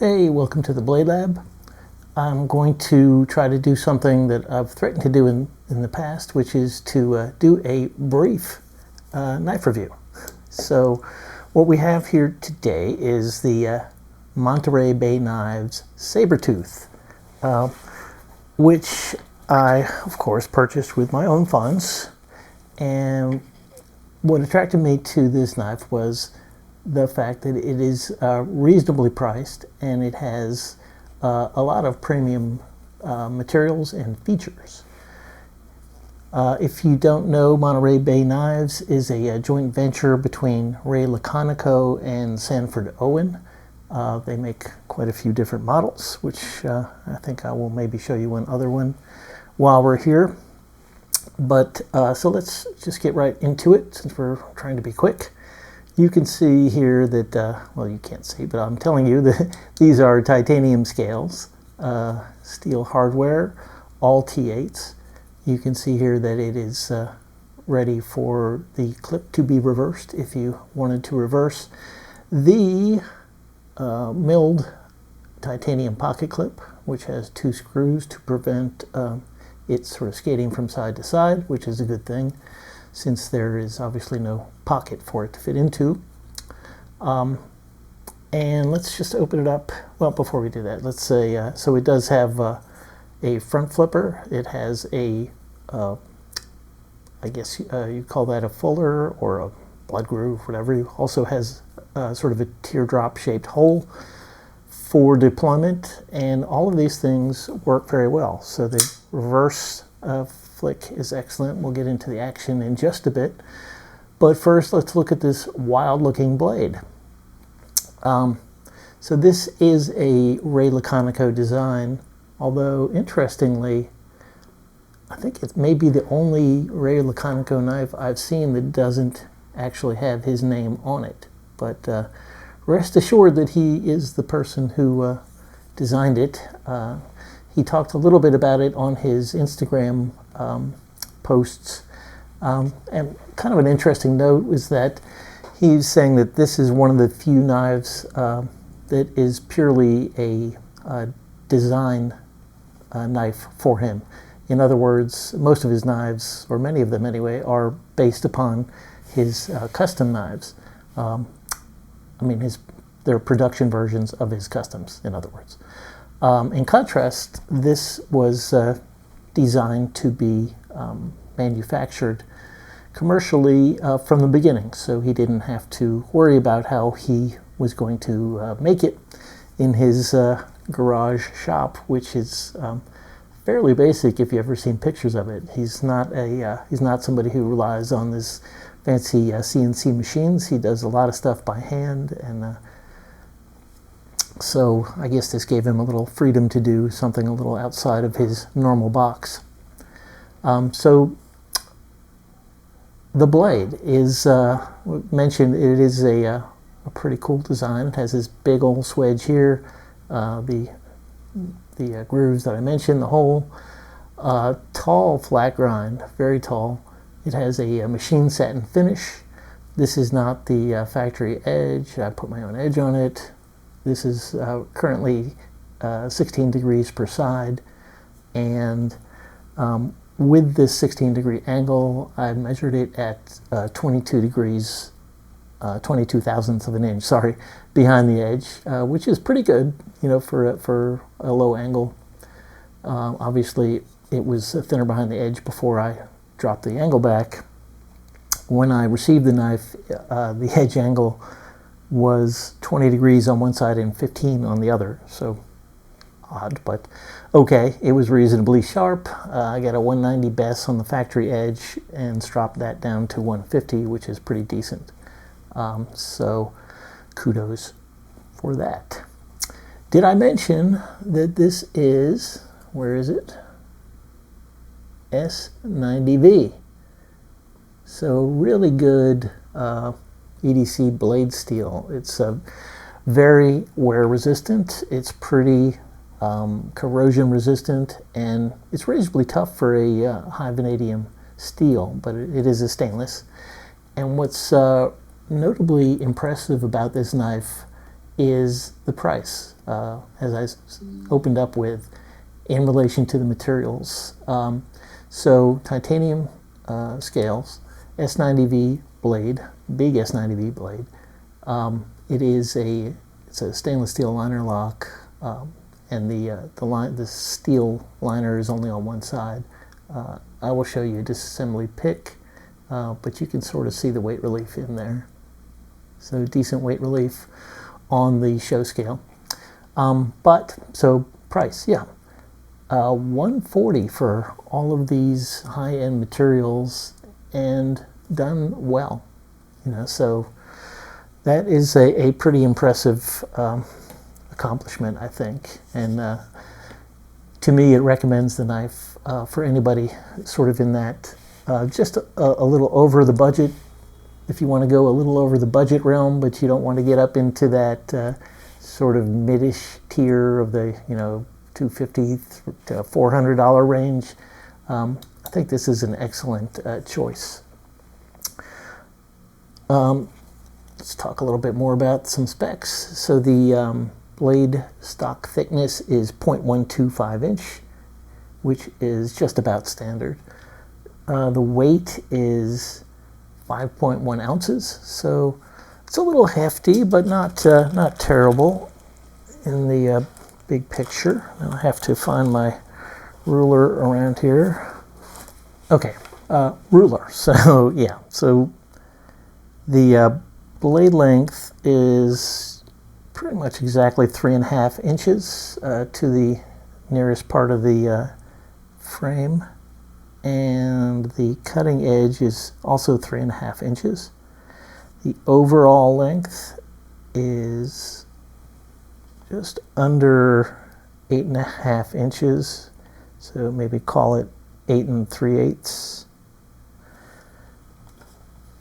Hey, welcome to the Blade Lab. I'm going to try to do something that I've threatened to do in the past, which is to do a brief knife review. So what we have here today is the Monterey Bay Knives Sabertooth, which I, of course, purchased with my own funds. And what attracted me to this knife was the fact that it is reasonably priced and it has a lot of premium materials and features. If you don't know, Monterey Bay Knives is a joint venture between Ray Laconico and Sanford Owen. They make quite a few different models, which I think I will maybe show you one other one while we're here. But so let's just get right into it since we're trying to be quick. You can see here that, well, you can't see, but I'm telling you that these are titanium scales, steel hardware, all T8s. You can see here that it is ready for the clip to be reversed if you wanted to reverse. The milled titanium pocket clip, which has 2 screws to prevent it sort of skating from side to side, which is a good thing, since there is obviously no pocket for it to fit into. And let's just open it up. Well, before we do that, let's say, so it does have a front flipper. It has a, I guess you call that a fuller or a blood groove, whatever. It also has sort of a teardrop shaped hole for deployment, and all of these things work very well. So the reverse flick is excellent. We'll get into the action in just a bit. But first, let's look at this wild-looking blade. So this is a Ray Laconico design, although interestingly, I think it may be the only Ray Laconico knife I've seen that doesn't actually have his name on it. But rest assured that he is the person who designed it. He talked a little bit about it on his Instagram posts. And kind of an interesting note was that he's saying that this is one of the few knives that is purely a design knife for him. In other words, most of his knives, or many of them anyway, are based upon his custom knives. I mean, they're production versions of his customs, in other words. In contrast, this was designed to be manufactured commercially from the beginning, so he didn't have to worry about how he was going to make it in his garage shop, which is fairly basic if you've ever seen pictures of it. He's not somebody who relies on this fancy CNC machines. He does a lot of stuff by hand, and so I guess this gave him a little freedom to do something a little outside of his normal box. So the blade is, mentioned, it is a pretty cool design. It has this big old swedge here, the grooves that I mentioned, the hole, tall flat grind, very tall. It has a machine satin finish. This is not the factory edge. I put my own edge on it. This is currently 16 degrees per side, and with this 16-degree angle, I measured it at 22 degrees, 22 thousandths of an inch, sorry, behind the edge, which is pretty good, you know, for a low angle. Obviously, it was thinner behind the edge before I dropped the angle back. When I received the knife, the edge angle was 20 degrees on one side and 15 on the other, so odd, but okay, it was reasonably sharp. I got a 190 best on the factory edge and stropped that down to 150, which is pretty decent. So kudos for that. Did I mention that this is, where is it? S90V. So really good EDC blade steel. It's very wear resistant. It's pretty corrosion resistant, and it's reasonably tough for a high vanadium steel, but it is a stainless. And what's notably impressive about this knife is the price, as I opened up with, in relation to the materials. So titanium scales, S90V blade, big S90V blade. It's a stainless steel liner lock, and the steel liner is only on one side. I will show you a disassembly pick, but you can sort of see the weight relief in there. So decent weight relief on the show scale. So price, yeah. $140 for all of these high-end materials and done well. So that is a pretty impressive accomplishment, I think. And to me, it recommends the knife for anybody sort of in that just a little over the budget. If you want to go a little over the budget realm, but you don't want to get up into that sort of mid-ish tier of the $250 to $400 range, I think this is an excellent choice. Let's talk a little bit more about some specs. So the blade stock thickness is 0.125 inch, which is just about standard. The weight is 5.1 ounces, so it's a little hefty, but not terrible in the big picture. Now I have to find my ruler around here. Okay, ruler. So yeah, so the blade length is pretty much exactly 3.5 inches to the nearest part of the frame, and the cutting edge is also 3.5 inches. The overall length is just under 8.5 inches, so maybe call it 8 3/8.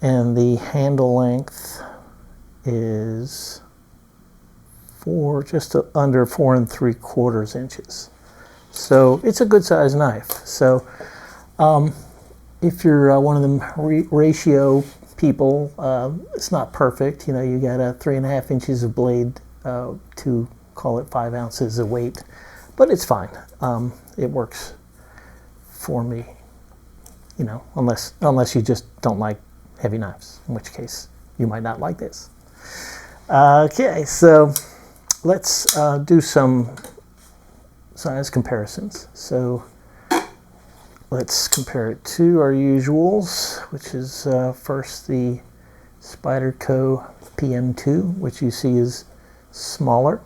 And the handle length is just under 4 3/4 inches. So it's a good sized knife. So if you're one of them ratio people, it's not perfect. You got 3.5 inches of blade to call it 5 ounces of weight, but it's fine. It works for me. Unless you just don't like heavy knives, in which case you might not like this. Okay, so let's do some size comparisons. So let's compare it to our usuals, which is first the Spyderco PM2, which you see is smaller.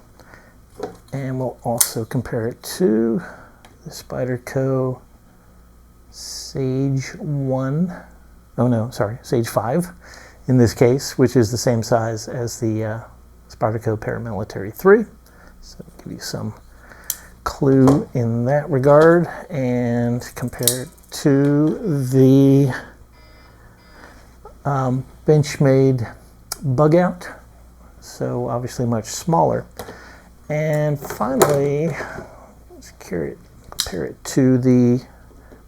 And we'll also compare it to the Spyderco Sage 5 in this case, which is the same size as the Spyderco Paramilitary 3. So I'll give you some clue in that regard, and compare it to the Benchmade Bug Out, so obviously much smaller. And finally, let's compare it to the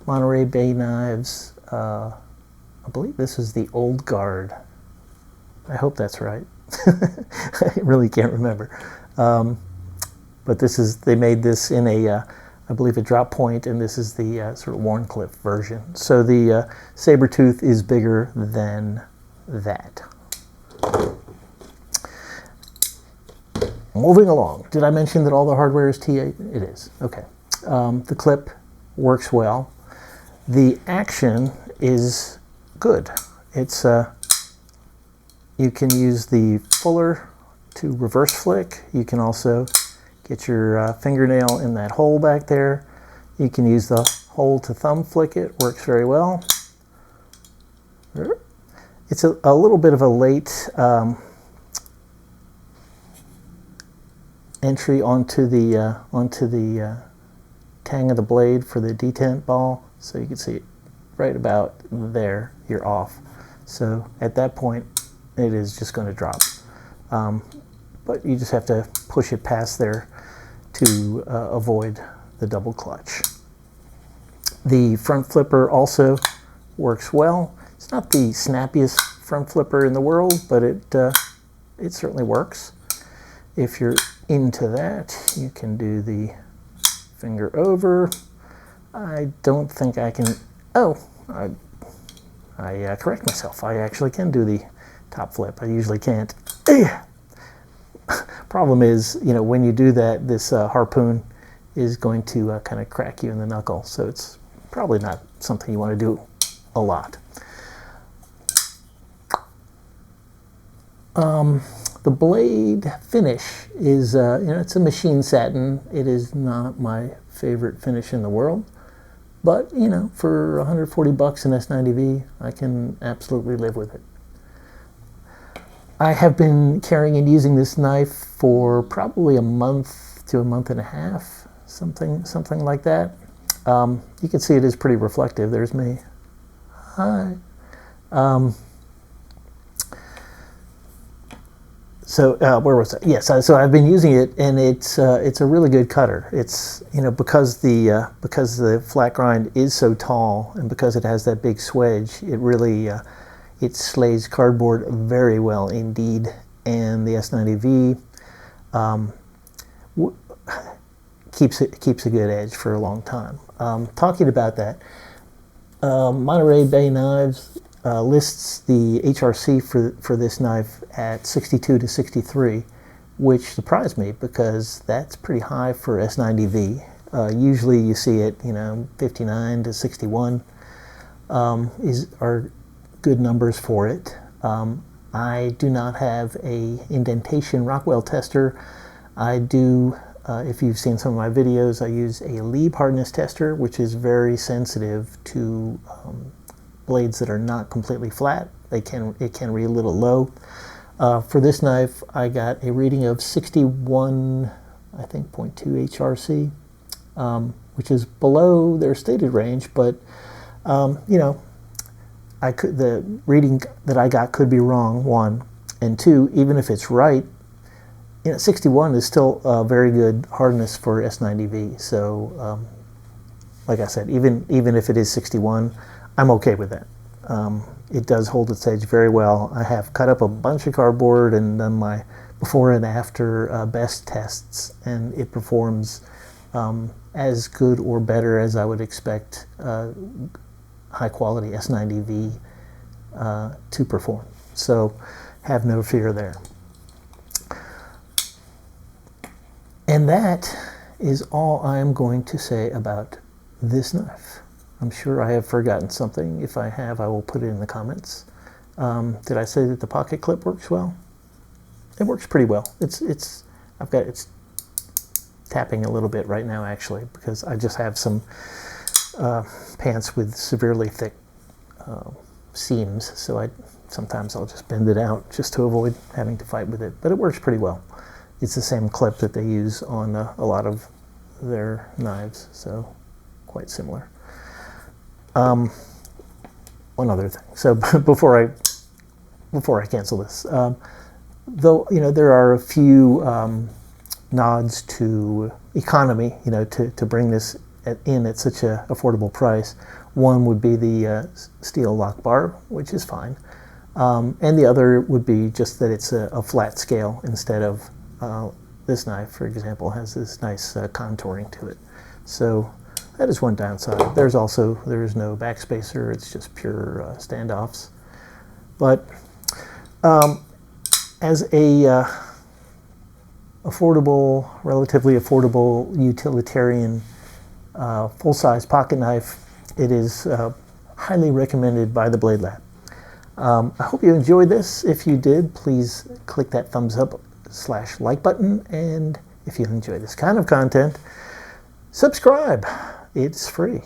Monterey Bay Knives. I believe this is the Old Guard. I hope that's right. I really can't remember. But they made this in I believe a drop point, and this is the sort of Warncliffe version. So the Sabertooth is bigger than that. Moving along, did I mention that all the hardware is T8? It is, okay. The clip works well. The action is good. It's you can use the fuller to reverse flick. You can also get your fingernail in that hole back there. You can use the hole to thumb flick it. Works very well. It's a little bit of a late entry onto the tang of the blade for the detent ball. So you can see it right about there. You're off. So at that point, it is just going to drop. But you just have to push it past there to avoid the double clutch. The front flipper also works well. It's not the snappiest front flipper in the world, but it certainly works. If you're into that, you can do the finger over. I don't think I can, oh, I correct myself. I actually can do the top flip. I usually can't. Problem is, you know, when you do that, this harpoon is going to kind of crack you in the knuckle. So it's probably not something you want to do a lot. The blade finish is, you know, it's a machine satin. It is not my favorite finish in the world. But, you know, for 140 bucks in S90V, I can absolutely live with it. I have been carrying and using this knife for probably a month to a month and a half, something like that. You can see it is pretty reflective. There's me. Hi. Where was I? Yes, so I've been using it, and it's a really good cutter. It's, you know, because the flat grind is so tall, and because it has that big swedge, it really it slays cardboard very well indeed. And the S90V keeps a good edge for a long time. Talking about that, Monterey Bay Knives lists the HRC for this knife at 62 to 63, which surprised me because that's pretty high for S90V. Usually you see it, you know, 59 to 61 are good numbers for it. I do not have a indentation Rockwell tester. I do, if you've seen some of my videos, I use a Lieb hardness tester, which is very sensitive to blades that are not completely flat. It can read a little low. For this knife, I got a reading of 61, I think, 0.2 HRC, which is below their stated range, but you know, the reading that I got could be wrong, one, and two, even if it's right, you know, 61 is still a very good hardness for S90V. So, like I said, even if it is 61, I'm okay with that. It does hold its edge very well. I have cut up a bunch of cardboard and done my before and after best tests, and it performs as good or better as I would expect high quality S90V to perform. So have no fear there. And that is all I am going to say about this knife. I'm sure I have forgotten something. If I have, I will put it in the comments. Did I say that the pocket clip works well? It works pretty well. It's tapping a little bit right now, actually, because I just have some pants with severely thick seams, so sometimes I'll just bend it out just to avoid having to fight with it. But it works pretty well. It's the same clip that they use on a lot of their knives, so quite similar. One other thing. So before I cancel this, though, you know, there are a few nods to economy, you know, to bring this in at such an affordable price. One would be the steel lock bar, which is fine, and the other would be just that it's a flat scale instead of this knife, for example, has this nice contouring to it. So that is one downside. There is no backspacer. It's just pure standoffs. But as a relatively affordable utilitarian full-size pocket knife, it is highly recommended by the Blade Lab. I hope you enjoyed this. If you did, please click that thumbs up / like button. And if you enjoy this kind of content, subscribe. It's free.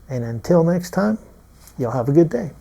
And until next time, y'all have a good day.